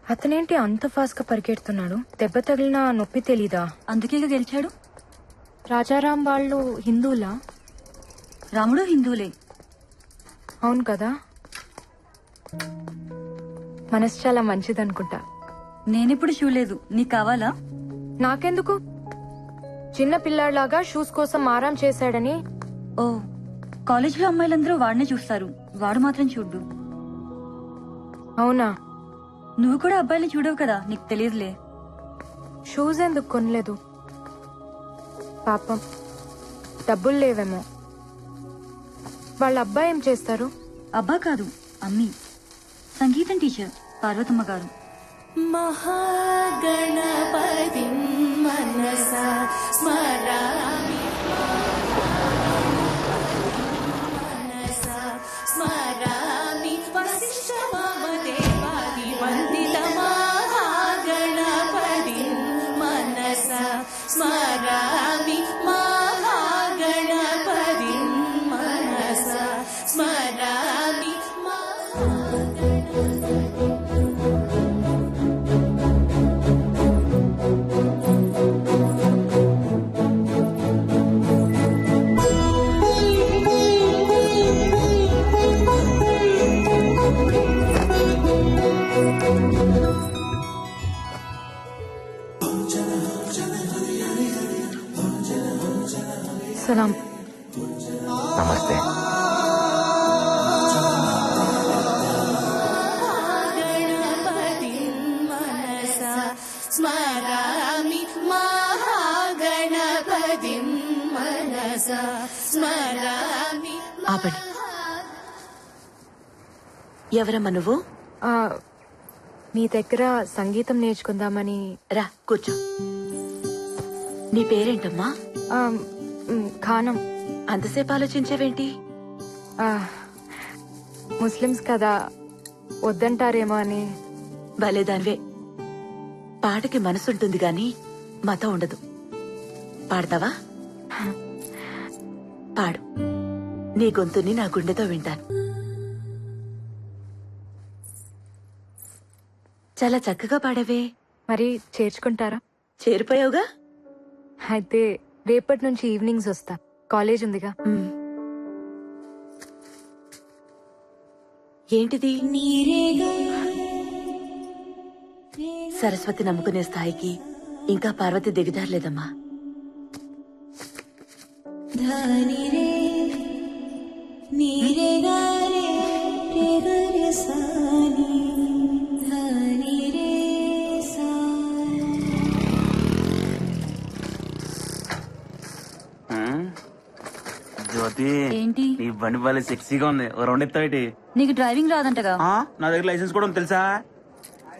అతనేంటి అంత ఫాస్ట్ గా పరిగెడుతున్నాడు? దెబ్బ తగిలినా నొప్పి తెలీదా? అందుకేగా గెలిచాడు. రాజారాం వాళ్ళు హిందువులా? రాముడు హిందువులే. అవును కదా. మనసు చాలా మంచిదనుకుంటా. నేనెప్పుడు చూడలేదు. నీకు కావాలా? నాకెందుకు? చిన్న పిల్లాడిలాగా షూస్ కోసం ఆరాం చేశాడని. ఓ, కాలేజీలో అమ్మాయిలందరూ వాడినే చూస్తారు, వాడు మాత్రం చూడ్డు. అవునా? నువ్వు కూడా అబ్బాయిని చూడవు కదా, నీకు తెలియదులే. షూస్ ఎందుకు కొనలేదు? పాపం డబ్బులు లేవేమో. వాళ్ళ అబ్బాయి ఏం చేస్తారు? అబ్బా కాదు, అమ్మి. సంగీతం టీచర్ పార్వతమ్మ గారు. మహాగణపతి మనసా స్మరామి మనసా స్మరామి వశిష్ఠవామదేవాది వందిత మహాగణపతి మనసా స్మరామి మహాగణపతి మనసా స్మరామి సలాం. నమస్తే. గణపతి మనసా స్మరామి మహాగణపతి మనసా స్మరామి. ఆపండి. ఎవరమ్మా నువ్వు? ఆ, మీ దగ్గర సంగీతం నేర్చుకుందామని. రా కూర్చో. నీ పేరేంటమ్మా? ఆ, ఖానం. అంతసేపు ఆలోచించేవేంటి? ఆ, ముస్లిమ్స్ కదా, వద్దంటారేమో అని. భలేదానివే. పాటకి మనసుంటుంది గాని మతం ఉండదు. పాడతావా? పాడు. నీ గొంతుని నా గుండెతో వింటాను. చాలా చక్కగా పాడవే. మరి చేర్చుకుంటారా? చేరిపోయావుగా. అయితే రేపటి నుంచి ఈవినింగ్స్ వస్తా, కాలేజ్ ఉందిగా. ఉమ్. ఏంటిది? సరస్వతి నమ్ముకునే స్థాయికి ఇంకా పార్వతి దిగజారలేదమ్మా. ధని రే నీరే గారే రే గరే సాని ధని రే సా. జ్యోతి, ఏంటి? నీ బండి భలే సెక్సీగా ఉంది. ఓ రౌండ్ ఎత్తావేటి? నీకు డ్రైవింగ్ రాదంటగా. నా దగ్గర లైసెన్స్ కూడా ఉంది తెలుసా?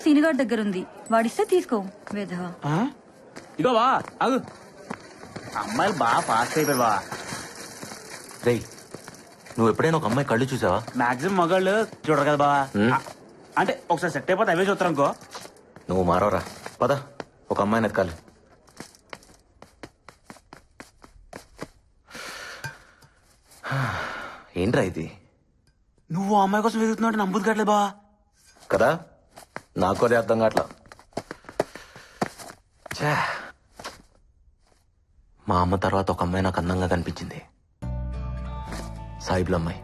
సీనిగాడి దగ్గర ఉంది, వాడిస్తే తీసుకో. వేధవా. ఇగో బా ఆగు. అమ్మాయిలు బాగా ఫాస్ట్ అయిపోయి బా. రేయ్, నువ్వు ఎప్పుడైనా ఒక అమ్మాయి కళ్ళు చూసావా? మాక్సిమం మగాళ్ళు చూడరు కదా బా. అంటే ఒకసారి సెట్ అయిపోతే అవే చూస్తారు అనుకో. నువ్వు మారవరా. పద, ఒక అమ్మాయిని ఎత్కాలి. ఏంట్రా ఇది? నువ్వు ఆ అమ్మాయి కోసం వెతుకుతున్నావు నమ్ముదు కావట్లేదు బా. కదా, నాకు అదే అర్థం కావట్లా. ఛే, మా అమ్మ తర్వాత ఒక అమ్మాయి నాకు అందంగా కనిపించింది. సాయిబుల అమ్మాయి.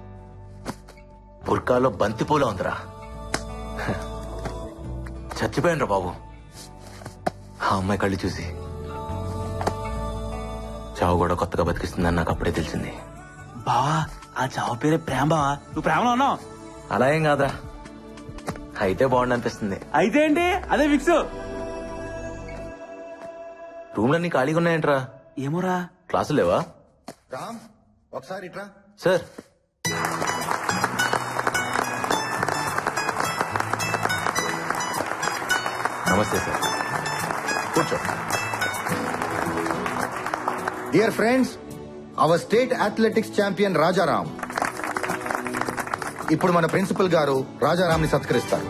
బుర్కాలో బంతిపూల ఉందిరా. చచ్చిపోయాను బాబు ఆ అమ్మాయి కళ్ళు చూసి. చావు కూడా కొత్తగా బతికిస్తుందని నాకు అప్పుడే తెలిసింది. బావా, ఆ చావు పేరే ప్రేమ బావా. నువ్వు ప్రేమలో ఉన్నావు. అలా ఏం కాదురా, అయితే బాగుండు అనిపిస్తుంది. అయితే ఏంటి, అదే ఫిక్స్. రూమ్లన్నీ ఖాళీగా ఉన్నాయంట్రా. ఏమోరా. క్లాసులు లేవా? రామ్, ఒకసారి ఇట్రా. సార్, నమస్తే సార్. కూర్చో. Dear friends, our state athletics champion Rajaram ఇప్పుడు మన ప్రిన్సిపల్ గారు రాజారాం ని సత్కరిస్తారు.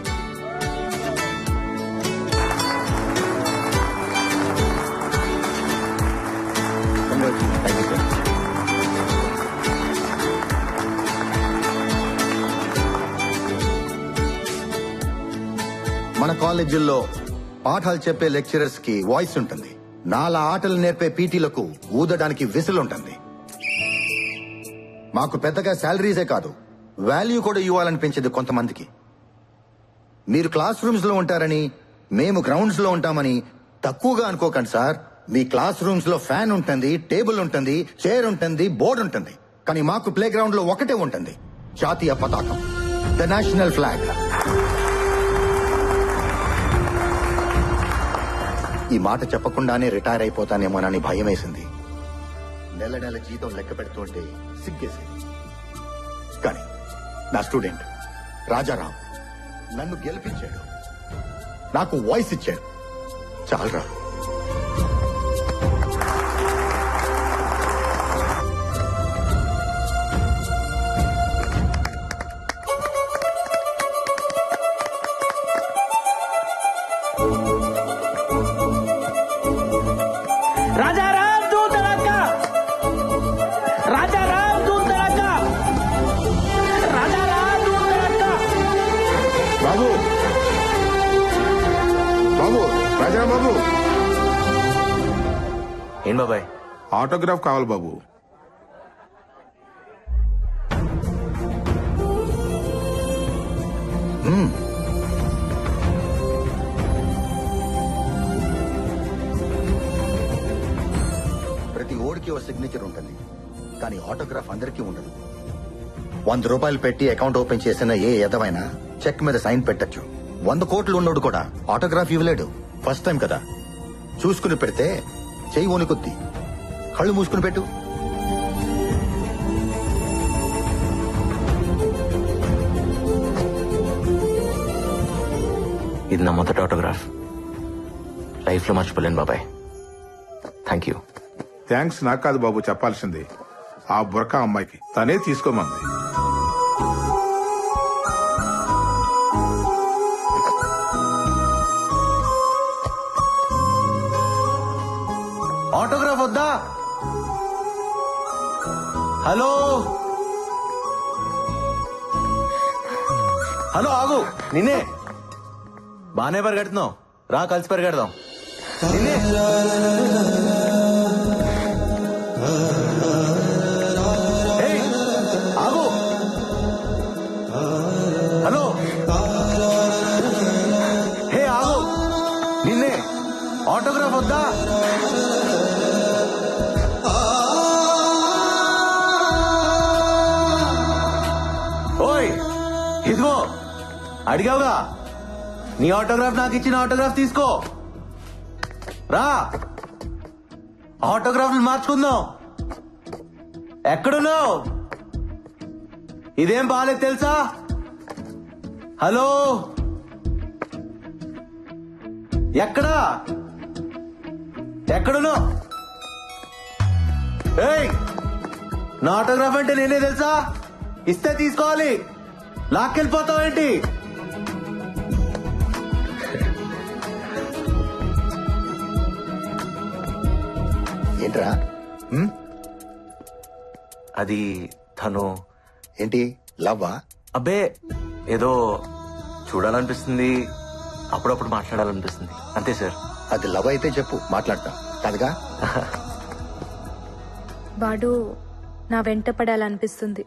మన మన కాలేజీల్లో పాఠాలు చెప్పే లెక్చరర్స్ కి వాయిస్ ఉంటుంది. నాలా ఆటలు నేర్పే పీటీలకు ఊదడానికి విసులు ఉంటుంది. మాకు పెద్దగా శాలరీసే కాదు, వాల్యూ కూడా ఇవ్వాలనిపించేది కొంతమందికి. మీరు క్లాస్ రూమ్స్ లో ఉంటారని మేము గ్రౌండ్స్ లో ఉంటామని తక్కువగా అనుకోకండి సార్. మీ క్లాస్ రూమ్స్ లో ఫ్యాన్ ఉంటుంది, టేబుల్ ఉంటుంది, చైర్ ఉంటుంది, బోర్డు ఉంటుంది. కానీ మాకు ప్లే గ్రౌండ్ లో ఒకటే ఉంటుంది, జాతీయ పతాకం, ద నేషనల్ ఫ్లాగ్. ఈ మాట చెప్పకుండానే రిటైర్ అయిపోతానేమోనని భయం వేసింది. నెల నెల జీతం లెక్క పెడుతుంటే సిగ్గేసింది. కానీ నా స్టూడెంట్ రాజారాం నన్ను గెలిపించాడు, నాకు వాయిస్ ఇచ్చాడు. చాలరా. రాజారాం దూతలక్క, రాజారాం దూతలక్క, రాజారాం దూతలక్క. బాబు బాబు రాజారాం బాబు, ఏం బాబాయ్? ఆటోగ్రాఫ్ కావాలి బాబు. ప్రతి ఓడికి ఒక సిగ్నేచర్ ఉంటుంది, కానీ ఆటోగ్రాఫ్ అందరికీ ఉండదు. 100 రూపాయలు పెట్టి అకౌంట్ ఓపెన్ చేసిన ఏ ఎదవైనా చెక్ మీద సైన్ పెట్టచ్చు. 100 కోట్లు ఉన్నోడు కూడా ఆటోగ్రాఫ్ ఇవ్వలేడు. ఫస్ట్ టైం కదా, చూసుకుని పెడితే చెయ్యి వణుకుద్ది. కళ్ళు మూసుకుని పెట్టు. ఇది నా మొదటి ఆటోగ్రాఫ్. లైఫ్ లో మర్చిపోలేను బాబాయ్. Thank you. థ్యాంక్స్ నాకు కాదు బాబు చెప్పాల్సింది, ఆ బుర్కా అమ్మాయికి. తనే తీసుకోమంది. ఆటోగ్రాఫ్ వద్దా? హలో హలో, ఆగు. నిన్నే. బానే పరిగెడుతున్నావు, రా కలిసి పరిగెడదాం. నిన్నే. ఏయ్, ఆగు. హలో, హే ఆగు. నిన్నే. ఆటోగ్రాఫ్ వద్దా? ఓయ్, ఇదిగో అడిగావుగా, నీ ఆటోగ్రాఫ్ నాకు ఇచ్చిన ఆటోగ్రాఫ్ తీసుకో. రా, ఆటోగ్రాఫ్లు మార్చుకుందాం. ఎక్కడున్నావు? ఇదేం బాలేదు తెలుసా? హలో, ఎక్కడా? ఎక్కడున్నావు? ఏయ్, నా ఆటోగ్రాఫ్ అంటే నేనే తెలుసా? ఇస్తే తీసుకోవాలి, లాక్కెళ్ళిపోతావేంటి? ఏంట్రా? అది తను. ఏంటి లవ్వా? అబ్బే, ఏదో చూడాలనిపిస్తుంది, అప్పుడప్పుడు మాట్లాడాలనిపిస్తుంది, అంతే సార్. అది లవ్ అయితే చెప్పు, మాట్లాడతా. కాదుగా? వాడు నా వెంట పడాలనిపిస్తుంది,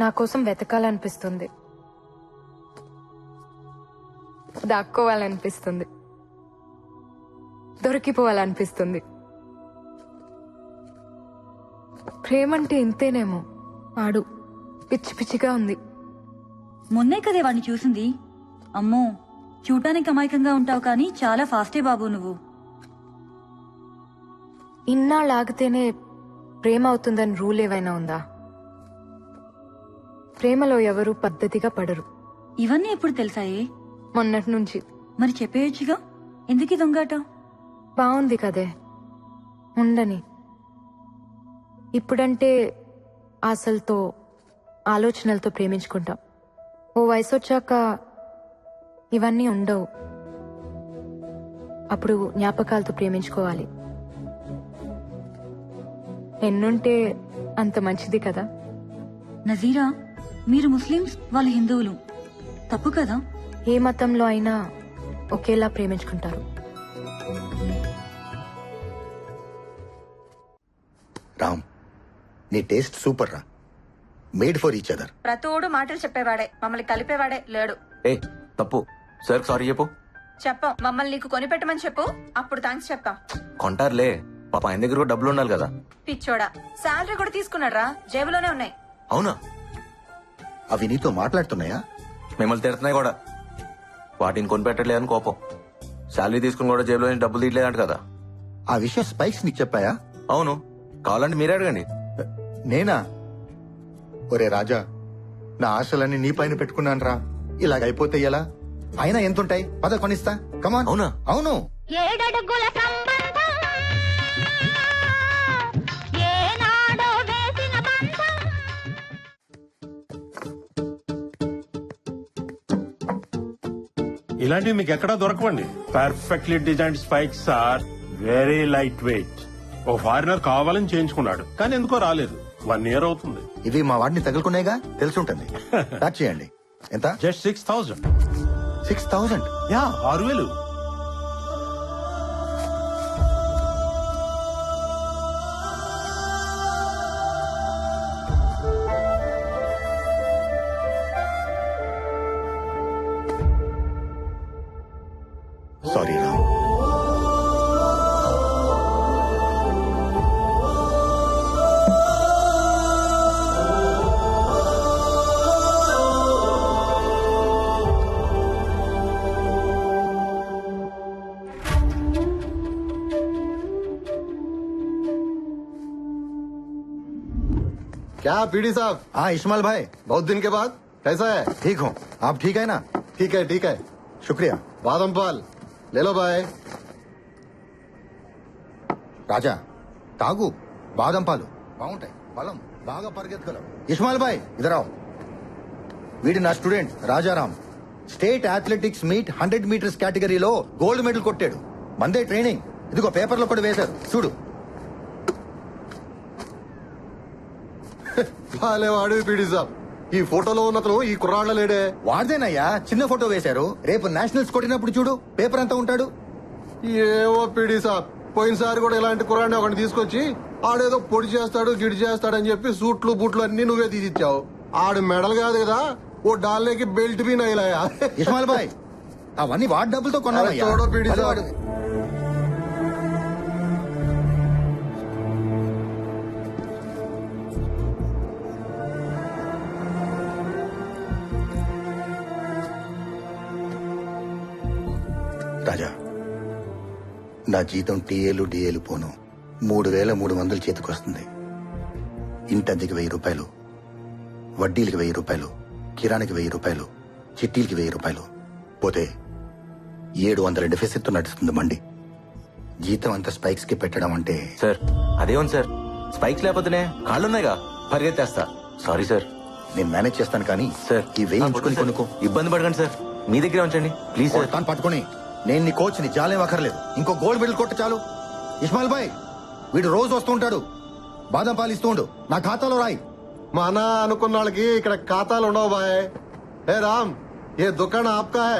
నా కోసం వెతకాలనిపిస్తుంది, దాక్కోవాలనిపిస్తుంది, దొరికిపోవాలనిపిస్తుంది. ప్రేమంటే ఇంతేనేమో. వాడు పిచ్చి పిచ్చిగా ఉంది. మొన్నే కదే వాడిని చూసింది. అమ్మో, చూడటానికి అమాయకంగా ఉంటావు కానీ చాలా ఫాస్టే బాబు నువ్వు. ఇన్నాళ్ళు ఆగితేనే ప్రేమ అవుతుందని రూల్ ఏవైనా ఉందా? ప్రేమలో ఎవరు పద్ధతిగా పడరు. ఇవన్నీ ఎప్పుడు తెలుసాయే? మొన్నటి నుంచి. మరి చెప్పేయచ్చుగా, ఎందుకు ఈ దొంగాట? బాగుంది కదే, ఉండని. ఇప్పుడంటే ఆశలతో ఆలోచనలతో ప్రేమించుకుంటాం. ఓ వయసు వచ్చాక ఇవన్నీ ఉండవు. అప్పుడు జ్ఞాపకాలతో ప్రేమించుకోవాలి. ఎన్నుంటే అంత మంచిది కదా. నజీరా, మీరు ముస్లిమ్స్, వాళ్ళు హిందువులు, తప్పు కదా? ఏ మతంలో అయినా ఒకేలా ప్రేమించుకుంటారు. రామ్, నీ టేస్ట్ సూపర్ రా. Made for each other. ప్రతోడు మాటలు చెప్పేవాడే, మమ్మల్ని కలిపేవాడే లేడు. ఏ తప్పు. సార్ సారీ చెప్పు. చెప్పాం, మమ్మల్ని నీకు కొనిపెట్టమని చెప్పు, అప్పుడు థ్యాంక్స్ చెప్తాం. కొంటారులే, పాప ఆయన దగ్గర కూడా డబ్బులు ఉండాలి కదా. పిచ్చోడా, శాలరీ కూడా తీసుకున్నాడ్రా, జేబులోనే ఉన్నాయి. అవునా? అవి నీతో మాట్లాడుతున్నాయా? మిమ్మల్ని తిడుతున్నాయి కూడా. వాటిని కొనిపెట్టలేదని కోపం. శాలరీ తీసుకుని కూడా జేబులో నుంచి డబ్బులు తీయలేదంట కదా. ఆ విషయం స్పైక్స్ నీకు చెప్పాయా? అవును, కావాలంటే మీరే అడగండి. నేనా? ఒరే రాజా, నా ఆశలన్నీ నీ పైన పెట్టుకున్నాను రా. ఇలాగైపోతే ఎలా? అయినా ఎంతుంటాయి? పద కొనిస్తా. కమాన్. అవునా? అవును. ఏడడుగుల సంబంధం ఏనాడో వేసిన బంధం. ఇలాంటివి మీకు ఎక్కడా దొరకవండి. Perfectly designed spikes are very light weight. ఓ ఫారినర్ కావాలని చేయించుకున్నాడు, కానీ ఎందుకో రాలేదు. 1 year అవుతుంది. ఇవి మా వాడిని తగులుకునేగా తెలుసుంటుంది. ప్యాక్ చేయండి. ఎంత? జస్ట్ 6,000. 6,000. యా, 6,000. సారీ రామ్. क्या पीडी साहब? हाँ इस्माइल भाई, बहुत दिन के बाद कैसा है? ठीक हूँ. आप ठीक है ना? ठीक है. शुक्रिया. बादाम पाल ले लो भाई. రాజా తాగు, బాదం పాలు బాగుంటాయి, బలం బాగా పరిగెత్తగలవు. ఇస్మాయిల్ భాయ్ ఇదరావు. వీడి నా student Rajaram. State athletics meet 100 meters కేటగిరీలో గోల్డ్ మెడల్ కొట్టాడు. మందే ట్రైనింగ్. ఇదిగో పేపర్లో కూడా వేశారు, చూడు. వాడు పీడి సాబ్, ఈ ఫోటోలో ఉన్నతను ఈ కుర్రాళ్ళ లేడే. వాడిదేనయ్యా, చిన్న ఫోటో వేశారు. రేపు నేషనల్స్ కొట్టినప్పుడు చూడు, పేపర్ అంతా ఉంటాడు. ఏవో పీడి సాబ్, పోయినసారి కూడా ఇలాంటి కుర్రాడిని ఒకటి తీసుకొచ్చి ఆడేదో పొడి చేస్తాడు గిడి చేస్తాడని చెప్పి సూట్లు బూట్లు అన్ని నువ్వే తీసిచ్చావు. ఆడు మెడల్ కాదు కదా, ఓ డాల్లేకి బెల్ట్ బీ నైలాయా. ఇస్మాయిల్ భాయ్, అవన్నీ వాడి డబ్బులతో కొన్నావయ్యా. చూడో పీడి సాబ్. వాడు- రాజా, నా జీతం టీఏలు డిఏలు పోను 3,300 చేతికొస్తుంది. ఇంటద్దెకి 1,000 రూపాయలు, వడ్డీలకి 1,000 రూపాయలు, కిరాణికి 1,000 రూపాయలు, చిట్టీలకి 1,000 రూపాయలు పోతే 700 డెఫిసిట్ తో నడుస్తుంది మండి. జీతం అంతా స్పైక్స్ కి పెట్టడం అంటే. సార్ అదేముంది సార్, స్పైక్స్ లేకపోతేనే కాళ్ళున్నాయిగా, పరిగెత్తేస్తా. Sorry sir. నేను మేనేజ్ చేస్తాను కానీ సార్ ఈ వెయ్యి ఉంచుకొని కొనుక్కో. ఇబ్బంది పడకండి సార్, మీ దగ్గరే ఉంచండి ప్లీజ్ సార్. తాను పట్టుకుని నేను నీ కోచ్ ని, జాలేం అక్కర్లేదు. ఇంకో గోల్డ్ మెడల్ కొట్టు చాలు. ఇస్మాయిల్ భాయ్, వీడు రోజు వస్తూ ఉంటాడు, బాదం పాలు ఇస్తూ ఉండు, నా ఖాతాలో రాయి. మన అనుకున్న వాళ్ళకి ఇక్కడ ఖాతాలు ఉండవు బాయ్. ఏ రామ్, ఏ దుకాణం ఆప్కా హై.